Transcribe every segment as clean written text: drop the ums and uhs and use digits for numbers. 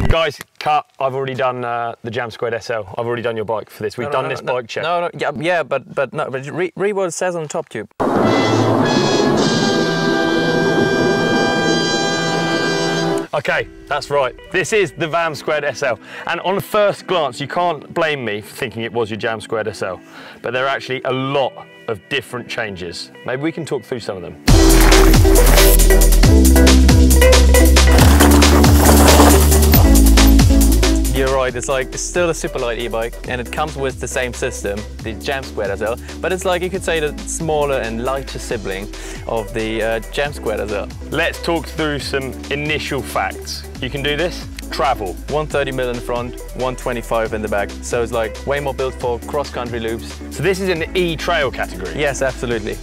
Guys, cut. I've already done the Jam Squared SL. I've already done your bike for this. We've done this bike check. No, yeah, but read what it says on the top tube. Okay, that's right. This is the VAM Squared SL. And on the first glance, you can't blame me for thinking it was your Jam Squared SL. But there are actually a lot of different changes. Maybe we can talk through some of them. You're right, it's still a super light e-bike and it comes with the same system, the Jam Squared SL, but it's like you could say the smaller and lighter sibling of the Jam Squared SL. Let's talk through some initial facts. You can do this? Travel. 130mm in the front, 125 in the back, so it's like way more built for cross-country loops. So this is an E-trail category? Yes, absolutely.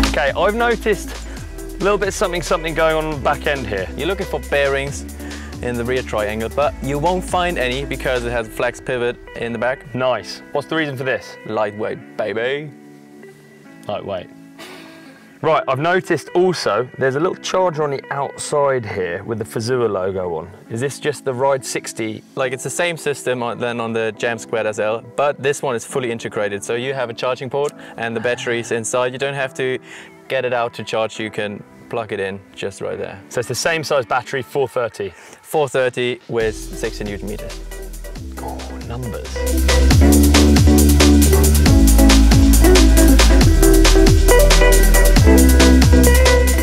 Okay, I've noticed a little bit of something going on the back end here. You're looking for bearings in the rear triangle, but you won't find any because it has a flex pivot in the back. Nice. What's the reason for this? Lightweight, baby. Lightweight. Right, I've noticed also there's a little charger on the outside here with the Fazua logo on. Is this just the Ride 60? Like it's the same system than on the Jam Squared SL, but this one is fully integrated. So you have a charging port and the batteries inside. You don't have to get it out to charge, you can plug it in just right there. So it's the same size battery, 430? 430 with 60 Newton meters. Oh, numbers.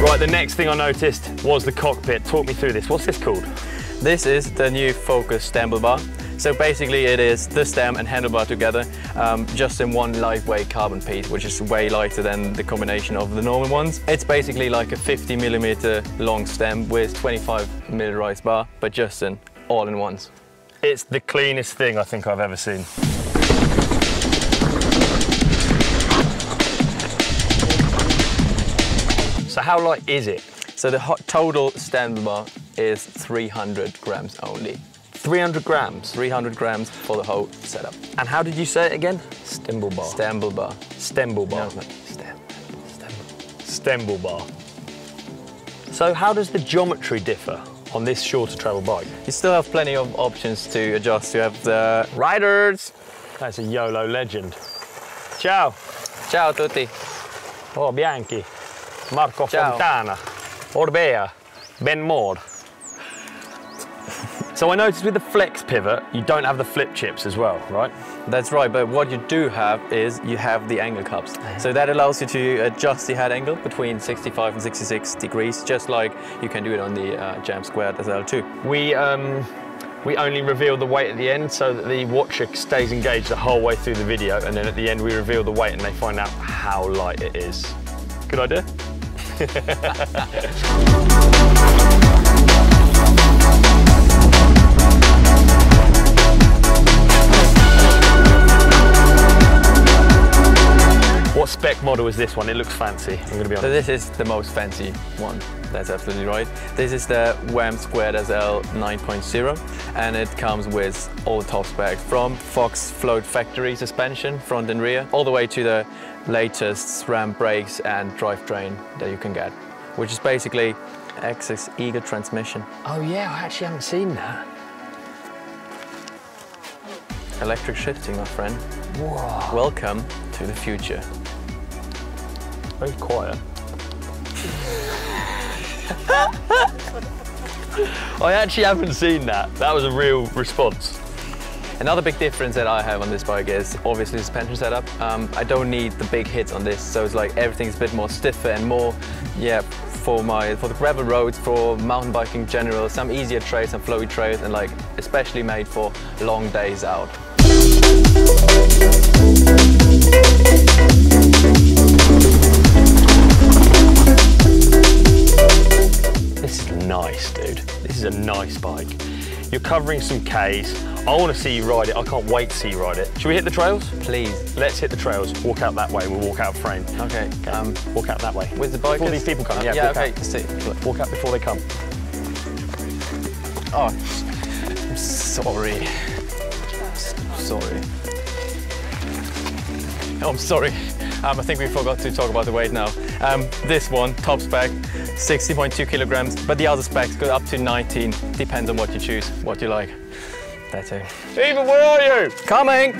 Right, the next thing I noticed was the cockpit. Talk me through this. What's this called? This is the new Focus Stemble. So basically it is the stem and handlebar together, just in one lightweight carbon piece, which is way lighter than the combination of the normal ones. It's basically like a 50mm long stem with 25mm rise bar, but just in all-in-ones. It's the cleanest thing I think I've ever seen. So how light is it? So the total stem bar is 300 grams only. 300 grams? 300 grams for the whole setup. And how did you say it again? Stemble bar. Stemble bar. Stemble bar. No, Stemble bar. So how does the geometry differ on this shorter travel bike? You still have plenty of options to adjust. You have the riders. That's a YOLO legend. Ciao. Ciao tutti. Oh, Bianchi. Marco Ciao. Fontana. Orbea. Ben Moore. So I noticed with the flex pivot, you don't have the flip chips as well, right? That's right, but what you do have is you have the angle cups. So that allows you to adjust the head angle between 65 and 66 degrees, just like you can do it on the Jam Squared SL too. We only reveal the weight at the end so that the watcher stays engaged the whole way through the video, and then at the end we reveal the weight and they find out how light it is. Good idea? What spec model is this one? It looks fancy, I'm going to be honest. So this is the most fancy one, that's absolutely right. This is the VAM Squared SL 9.0 and it comes with all the top specs from Fox Float Factory suspension, front and rear, all the way to the latest SRAM brakes and drivetrain that you can get, which is basically Axis Eagle transmission. Oh yeah, I actually haven't seen that. Electric shifting, my friend. Whoa. Welcome to the future. Very quiet. I actually haven't seen that. That was a real response. Another big difference that I have on this bike is obviously the suspension setup. I don't need the big hits on this, so it's like everything's a bit more stiffer and more, yeah, for the gravel roads, for mountain biking in general, some easier trails, some flowy trails, and like especially made for long days out. This is nice, dude. This is a nice bike. You're covering some Ks. I want to see you ride it. I can't wait to see you ride it. Should we hit the trails? Please. Let's hit the trails. Walk out that way. We'll walk out frame. Okay. Walk out that way. With the bikers? Before these people come. Yeah, walk okay. Out. Walk out before they come. Oh, I'm sorry. Sorry. Oh, I'm sorry. I think we forgot to talk about the weight now. This one, top spec, 60.2 kilograms, but the other specs go up to 19. Depends on what you choose, what you like. That's it. Eva, where are you? Coming!